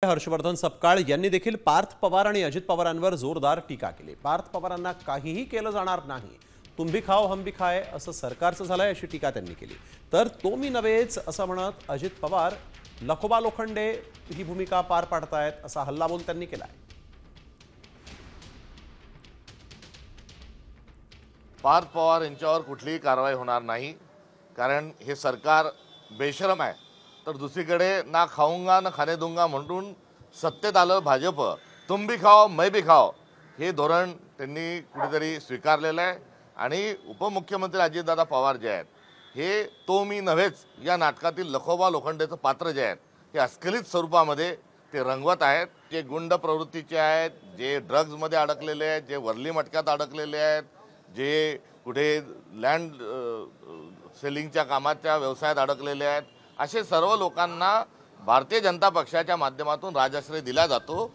हर्षवर्धन सपकाळ यांनी देखील पार्थ पवार आणि अजित पवारांवर जोरदार टीका केली। पार्थ पवारांना काहीही केलं जाणार नाही, तुम भी खाओ हम भी खाए असं सरकारचं झालंय अशी टीका त्यांनी केली। तर तो मी नव्हेच असं म्हणत अजित पवार लखोबा लोखंडे ही भूमिका पार पाडतायत असा हल्लाबोल त्यांनी केलाय। पार्थ पवार यांच्यावर कुठलीही कारवाई होणार नाही, कारण हे सरकार बेशरम आहे। तर दुसरीकडे ना खाऊंगा ना खाने दूंगा म्हणून सत्तेत आलं भाजप, तुम भी खाओ मैं भी खाओ हे धोरण त्यांनी कुठेतरी स्वीकारलेलं आहे। आणि उपमुख्यमंत्री अजितदादा पवार जे आहेत हे तो मी नव्हेच या नाटकातील लखोबा लोखंडेचं पात्र जे आहेत हे अस्खलित स्वरूपामध्ये ते रंगवत आहेत। जे गुंड प्रवृत्तीचे आहेत, जे ड्रग्जमध्ये अडकलेले आहेत, जे वर्ली मटक्यात अडकलेले आहेत, जे कुठे लँड सेलिंगच्या कामाच्या व्यवसायात अडकलेले आहेत, असे सर्व लोकांना भारतीय जनता पक्षाच्या माध्यमातून राजाश्रय दिला जातो।